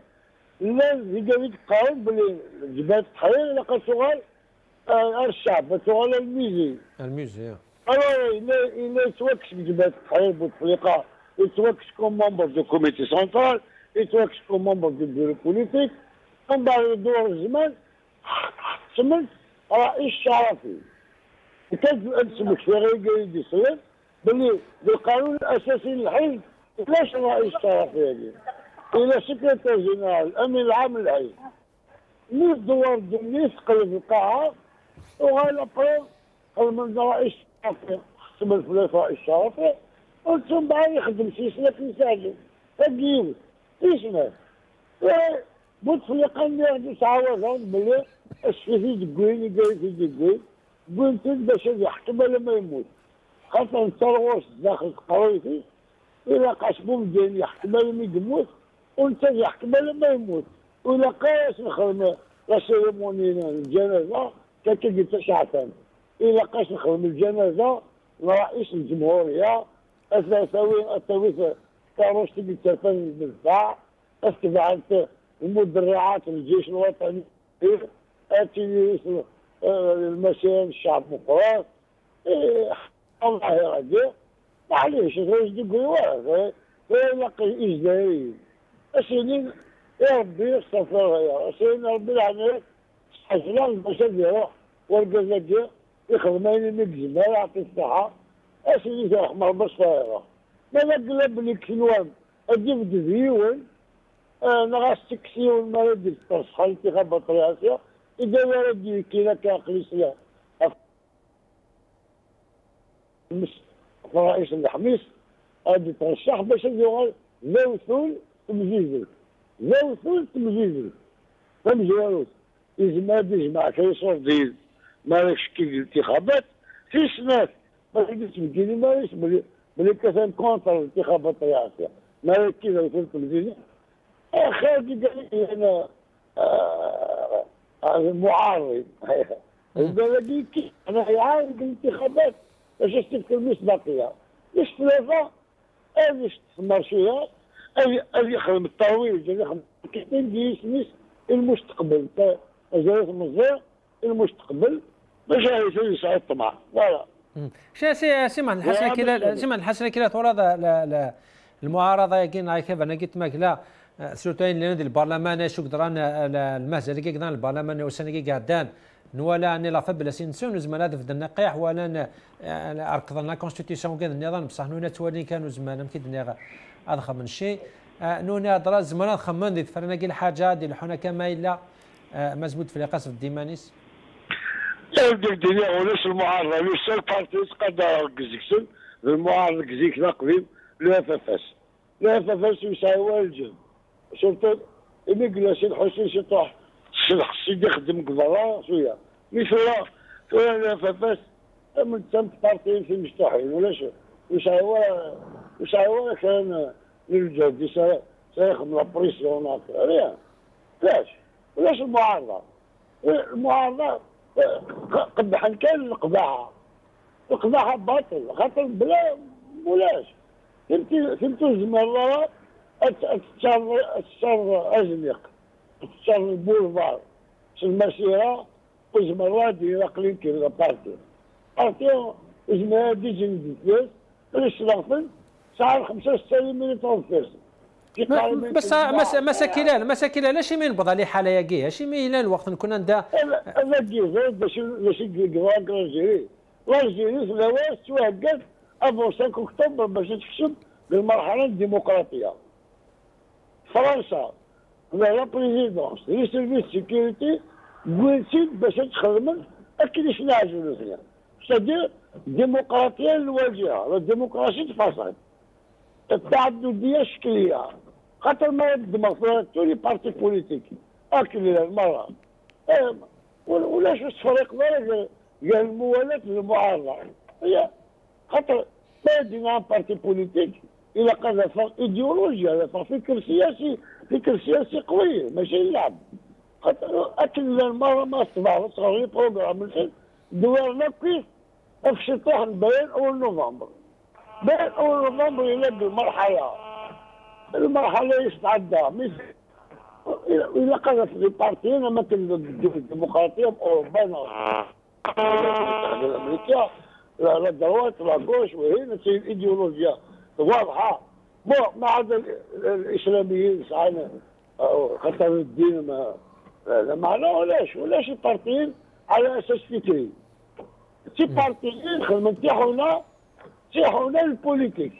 لا الزيداني تقارن بلي جبال التحرير لقى شغل الشعب ولا الميزي. الميزي. Alors, il est soit que je me dis, Bouteflika, il soit que je suis membre du comité central, il soit que je suis membre du bureau politique, on va le دور الزمان سمنت رئيس شرفي. وكان اسمك في غير يصير باللي بالقانون الاساسي للحزب ليش رئيس شرفي هذه؟ الى سكرتير جنرال الامين العام للحزب. مو الدور الدنيا ثقل في القاعه وغالا بريم من رئيس الشرفي حسب الفلوس رئيس الشرفي قلت من بعد يخدم شي سنه في مساجد تجيب اسمه بوتفليقا اللي تعاود بلي السفيد دقوين قال في دقوين قلت باش يحكم لما يموت خاطر نتروش داخل قرويتي إلا قاسمو مدين يحكم لما يموت وانت يحكم لما يموت وإلا قاس نخدم لا سيريمونينا الجنازة كي قلت ساعتين إلا قاس نخدم الجنازة رئيس الجمهورية أسوي كاروش تجي تلفن بالدفاع استبعدت المدرعات الجيش الوطني اتي المسير الشعب مقراط الله يرجع معليش غير تقول يلقي اجباري السنين يا ربي يستغفر يا سيدنا ربي العالمين حسنا المسجد يروح والقزاجي يخدمين المجزم يعطي الصحة السنين يروح مربص طايرة ماذا قلب لي كيلوان اجيب ديون نغاس تكسيون ما ردي تصحى انتخابات رئاسية إذا ما ردي كذا كأقليسية رئيس الحميس غادي ترشح باش يقول زوثول تمزيزل زوثول تمزيزل فمزيروت إذا يجمع كيصور ديال مالكش كي الانتخابات في سنة ما تقدرش تبكيني مالكش بلي كان كونتر الانتخابات الرئاسية مالك كي زوثول تمزيزل خالد قال لي انا معارض قال لي انا يعارض الانتخابات باش يستفك المصداقيه مش ثلاثه هذه المارشيه هذه يخدم الترويج هذه يخدم كيفين يسميس المستقبل وزاره المصدر المستقبل باش يسعى الطمع فوالا. سمعنا الحسنه كلا تورا المعارضه يقين كيف انا قلت ماك لا سلطين لنا البرلمان شو قدران المهزله كي قدران البرلمان وسنه قاعدان نولا اني لا فبلا سينسون زمان هذا في النقاح ولا اركضنا كونستيتيسيون كذا النظام بصح نونا توالي كانوا زمان كي هذا من شيء نونا درا زمان خمن دي فرنا كي الحاجه ديال حنا كما الا مزبوط في القصف الديمانيس الدنيا ولاش المعارضه لو سيل بارتي قدر كزيكسن المعارض كزيك قديم لو اف اف اس لو اف اف اس يساوي الجن شفت اللي جلس الحسين شطح سيدي يخدم كبرا شويه مش ولا فاس من تم بارتي في مستحيل وش هو كان للجد سيخدم لابريسيون هكا علاش المعارضه قبح كان القباحه باطل خاطر بلا مولاش فهمتوا الزمرات الشر أزلق الشر البولفار المسيرة وزمرات إلى قليل كذا بارتي اسمها ديجن ديفيس الاشرافن سعر 65 مليون فيرس بس مساكيلا لا شي من بضع لي حاله ياكي شي ميلا الوقت نكون ندا انا كيفاش باش كراك راجيري في الهواء توهقت افون 5 اكتوبر باش تكسب بالمرحله الديمقراطيه فرنسا لا بريزيدونس لي سيرفيس سيكوريتي قلتي باش تخدم اكيد شنو عجبنا فيها سادير الديمقراطيه الواجهه الديمقراطيه تفاصيل التعدديه الشكليه خاطر ما يقدم تولي بارتي بوليتيك اكل المرة ولاش الفريق قال الموالاه للمعارضه هي خاطر ما يدينا بارتي بوليتيك إلا قضى ايديولوجيا هذا فكر سياسي قوي ماشي يلعب خاطر اكل المرة ما استطاع صغير بروغرام الحين دورنا كيف في شطوح البيان اول نوفمبر بين اول نوفمبر يلقى المرحله يستعدى إلا قالت لي بارتي أنا مثل الديمقراطية بأوروبا الأمريكية لا دروات لا غوش وهنا سي الايديولوجيا واضحة ما عدا الإسلاميين ساعنا خاطر الدين ما معناه ولاش البارتيين على أساس فكري سي بارتيين نتيحونا البوليتيك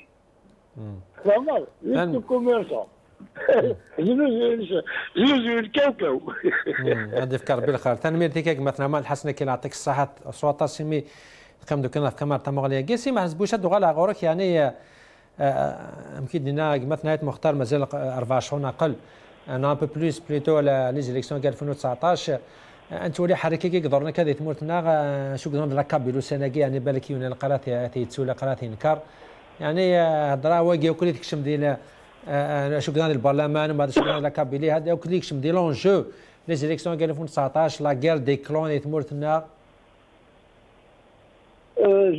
فهمت ليس كوميرسون جوج الكوكب هذه فكر بالخير تنمير تيكاك مثلا ما الحسنة كي نعطيك الصحة صوت سيمي كم دوكنا في كاميرا تمغلية جيسي ما حسبوش هادو غالا غورك يعني يمكن لنا مثلا مختار مازال 4 شهور اقل انا ان بو بلوس بليتو لي زيليكسيون 2019 انت ولي حركه كي قدرنا كذا تمرتنا شو قدرنا لاكابيلو سناكي يعني بالك يون القرات تيتسولا قرات ينكر يعني هضره واقي وكل تكشم ديال شو قدرنا البرلمان وبعد شو قدرنا لاكابيلي هذا وكل تكشم ديال لونجو لي زيليكسيون 2019 لا غير دي كلون تمرتنا.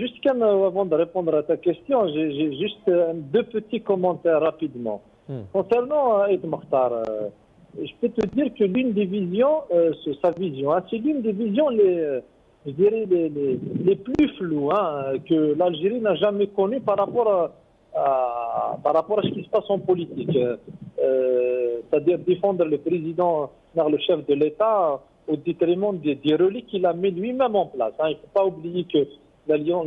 Juste avant de répondre à ta question, j'ai juste deux petits commentaires rapidement. Concernant Aïd Mokhtar, je peux te dire que l'une des visions, sa vision, c'est l'une des visions je dirais les plus floues que l'Algérie n'a jamais connues par rapport à ce qui se passe en politique. C'est-à-dire défendre le président, le chef de l'État, au détriment des relais qu'il a mis lui-même en place. Il ne faut pas oublier que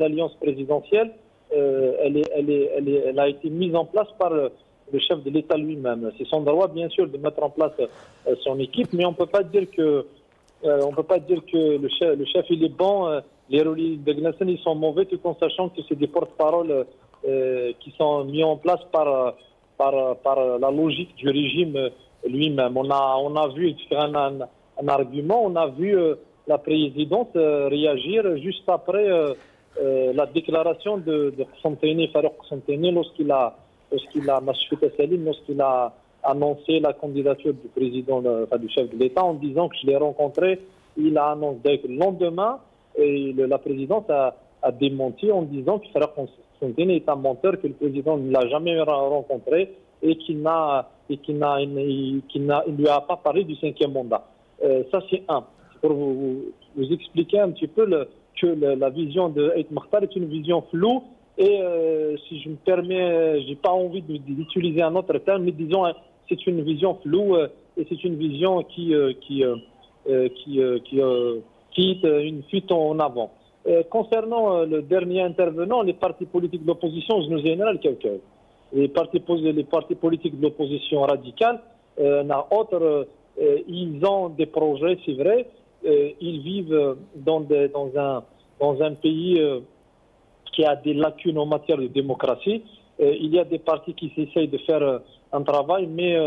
l'alliance présidentielle, elle a été mise en place par le chef de l'État lui-même. C'est son droit, bien sûr, de mettre en place son équipe, mais on ne peut pas dire que le chef il est bon, les relais de Gnassan ils sont mauvais, tout en sachant que c'est des porte-paroles qui sont mis en place par la logique du régime lui-même. On a vu un argument, on a vu la présidente réagir juste après la déclaration de Farouk Qsentini lorsqu'il a annoncé la candidature du président, du chef de l'État, en disant que je l'ai rencontré. Il a annoncé que le lendemain, et la présidente a démenti en disant que Farouk Qsentini est un menteur, que le président ne l'a jamais rencontré et qu'il ne lui a pas parlé du 5e mandat. Ça, c'est un. Pour vous expliquer un petit peu que la vision de Aïd Mokhtar est une vision floue et si je me permets, j'ai pas envie d'utiliser un autre terme, mais disons c'est une vision floue et c'est une vision qui une fuite en avant. Concernant le dernier intervenant, les partis politiques de l'opposition, je nous ai énervé quelqu'un. Les partis politiques de l'opposition radicale, ils ont des projets, c'est vrai. Ils vivent dans un pays qui a des lacunes en matière de démocratie. Il y a des partis qui essayent de faire un travail, mais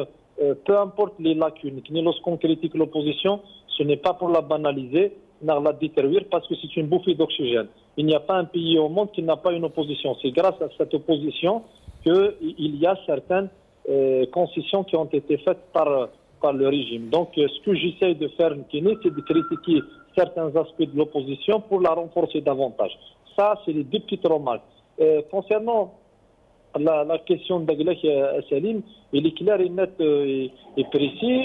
peu importe les lacunes. Lorsqu'on critique l'opposition, ce n'est pas pour la banaliser, la détruire, parce que c'est une bouffée d'oxygène. Il n'y a pas un pays au monde qui n'a pas une opposition. C'est grâce à cette opposition qu'il y a certaines concessions qui ont été faites par le régime. Donc, ce que j'essaie de faire, c'est de critiquer certains aspects de l'opposition pour la renforcer davantage. Ça, c'est les deux petites remarques. Concernant la question d'Aglek Salim, il est clair et net et précis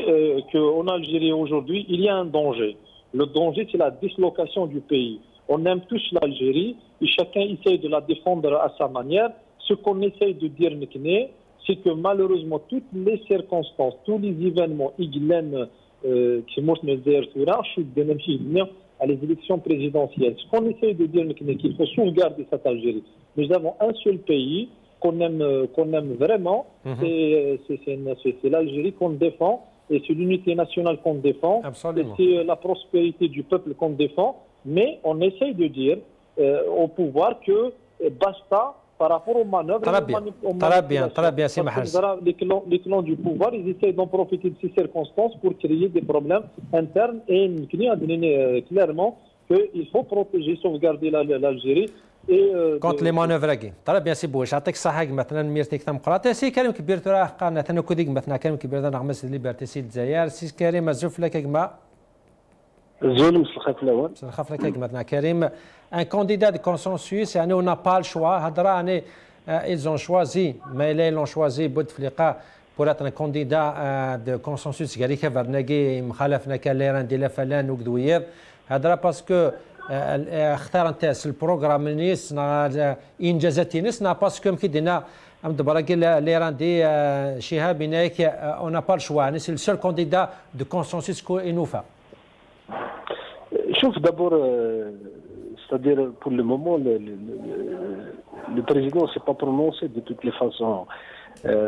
qu'en Algérie aujourd'hui, il y a un danger. Le danger, c'est la dislocation du pays. On aime tous l'Algérie et chacun essaye de la défendre à sa manière. Ce qu'on essaye de dire, c'est que malheureusement, toutes les circonstances, tous les événements, à les élections présidentielles, ce qu'on essaye de dire, c'est qu'il faut sauvegarder cette Algérie. Nous avons un seul pays qu'on aime vraiment, c'est l'Algérie qu'on défend, et c'est l'unité nationale qu'on défend, et c'est la prospérité du peuple qu'on défend, mais on essaye de dire au pouvoir que basta par rapport aux manœuvres. Très bien, c'est les clans du pouvoir, ils essayent d'en profiter de ces circonstances pour créer des problèmes internes et clairement qu'il faut protéger, sauvegarder l'Algérie. contre les manœuvres. Très bien, c'est beau. j'عطيك الصحة مثلا ميرتك تم قرات سي كريم كبير تراه قالنا ثنا كوديك مثلا كريم كبير ذا نغمس ليبرتي سي الجزائر سي كريم الزوف لك كما زول مسخف الاول مسخف لك مثلا كريم ان كانديدا دو كونسنسوس يعني on n'a pas le choix هضره يعني ils ont choisi mais ils l'ont choisi بوتفليقه pour être un candidat de consensus قال لك برناقي مخالفنا كان ليران ديال فلان وكدوير هذا باسكو اختار انت البروغرام نيس انجازات نيس باسكو كيدينا ام دبرك ليران دي شهاب بنايك اون ا با الشوا سي السول كانديدا دو كونسنسوس كو انوفا. شوف d'abord c'est-à-dire pour le moment le président s'est pas prononcé de toutes les façons.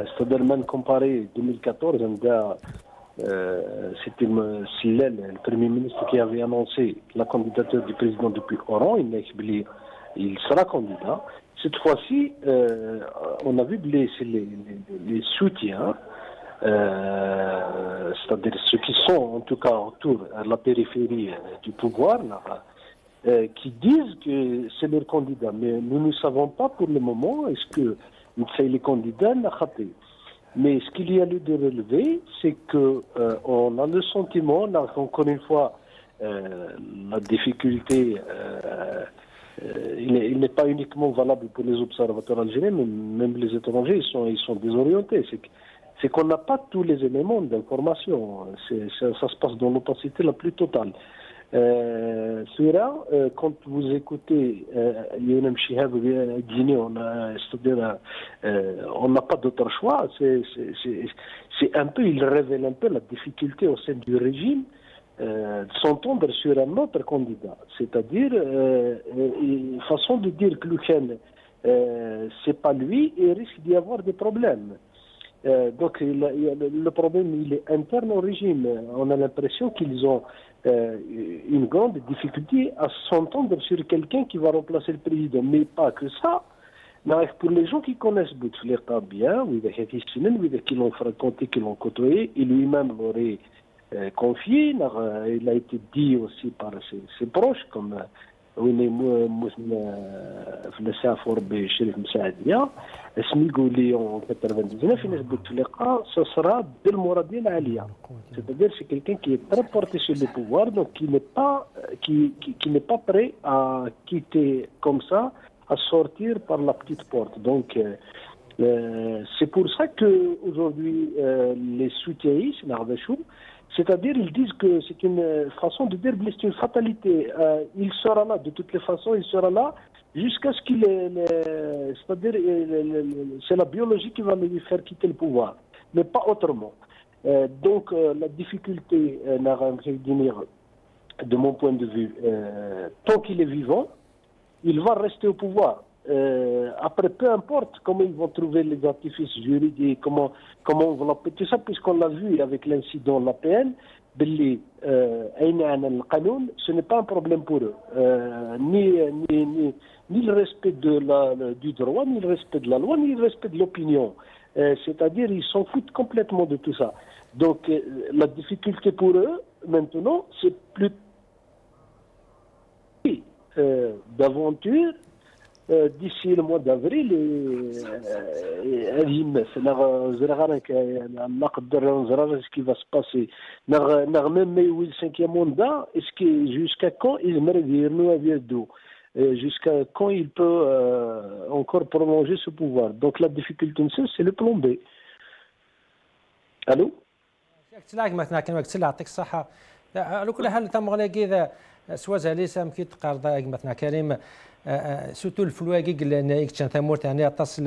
C'est-à-dire même comparé 2014 c'était le Premier ministre qui avait annoncé la candidature du président depuis Oran, il sera candidat. Cette fois-ci, on a vu les soutiens, c'est-à-dire ceux qui sont en tout cas autour de la périphérie du pouvoir, qui disent que c'est leur candidat. Mais nous ne savons pas pour le moment est-ce que c'est les candidats. Mais ce qu'il y a lieu de relever, c'est qu'on a le sentiment, encore une fois, la difficulté, il n'est pas uniquement valable pour les observateurs algériens, mais même les étrangers, ils sont désorientés. C'est qu'on n'a pas tous les éléments d'information. Ça se passe dans l'opacité la plus totale. Quand vous écoutez Younem Chihab Guinée, on n'a pas d'autre choix. C'est un peu, il révèle un peu la difficulté au sein du régime de s'entendre sur un autre candidat. C'est-à-dire une façon de dire que c'est pas lui, et il risque d'y avoir des problèmes. Donc le problème il est interne au régime. On a l'impression qu'ils ont une grande difficulté à s'entendre sur quelqu'un qui va remplacer le président, mais pas que ça. Mais pour les gens qui connaissent Bouteflika bien, qui l'ont fréquenté, qui l'ont côtoyé, et lui-même l'aurait confié, il a été dit aussi par ses proches, comme في السافر بشريف مساعدية اسمي يقول لي en 99 الناس بوتفليقة ce sera بالمرادية العالية. C'est-à-dire c'est quelqu'un qui est très porté sur le pouvoir, donc qui n'est pas prêt à quitter comme ça, à sortir par la petite porte. Donc c'est pour ça que aujourd'hui les soutianistes c'est-à-dire ils disent que c'est une façon de dire c'est une fatalité. Il sera là de toutes les façons, il sera là jusqu'à ce qu'il c'est-à-dire c'est la biologie qui va lui faire quitter le pouvoir, mais pas autrement. Donc la difficulté de mon point de vue, tant qu'il est vivant, il va rester au pouvoir. Après, peu importe comment ils vont trouver les artifices juridiques, comment envelopper tout ça, puisqu'on l'a vu avec l'incident de l'APN, ce n'est pas un problème pour eux. Ni le respect du droit, ni le respect de la loi, ni le respect de l'opinion. C'est-à-dire, ils s'en foutent complètement de tout ça. Donc, la difficulté pour eux, maintenant, c'est plus d'aventure. D'ici le mois d'avril, ce qui va se passer. Même le cinquième mandat, jusqu'à quand jusqu'à quand il peut encore prolonger ce pouvoir. Donc la difficulté, c'est le plan B. Allô? على كل حال تم غلاقي إذا سوازها ليس مكي تقارض مثلا كريم سوتو الفلواقي لان يكتشن ثمورت يعني تصل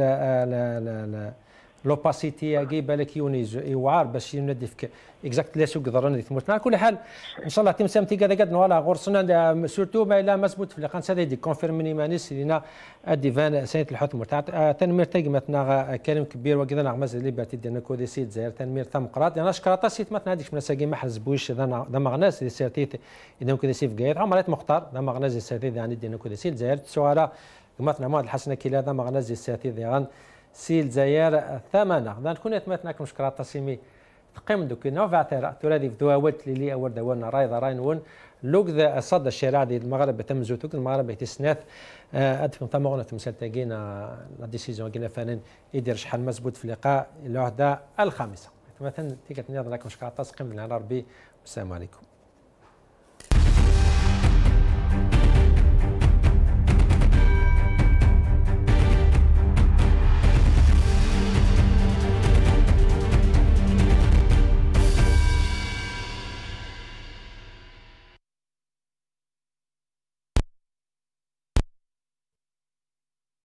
لوباسيتي كي بالك يونيز يوعار باش يندفك اكزاكت لا سوق ضرنا ثمورت على كل حال ان شاء الله تمسامتي كذا قد نوالا غورسنا سورتو ما الا مسبوت في القنص هذا دي كونفيرميني مانيس لينا الديفان سنه الحكم تاع تنمير تقمتنا كلام كبير وكذا نغمز اللي باتي ديالنا كودي سيت زاير تنمير ثم قرات انا شكرات سيت مثلا هذيك من ساقي ما حزبوش ذا مغناس اللي سيرتيت انهم كذا سيف قاير عمرات مختار ذا مغناس سيرتيت يعني ديالنا كودي سيت زاير سؤال مثلا ما الحسنه كلا ذا مغناس سيرتيت غان سيل زاير ثمانه ذا نكون مثلا شكرات تسيمي تقيم دوك نوفا ترادي في دواوت اللي اول دوانا رايضه راينون لوك ذا صد الشارع ديال المغرب تم زوتوك المغرب يتسناث ادفن تمغنا تمثال تاقينا لا ديسيزيون كينا فانن يدير شحال مزبوط في اللقاء الوحده الخامسه مثلا تيكت نيض لكم شكرا تسقيم لنا ربي والسلام عليكم.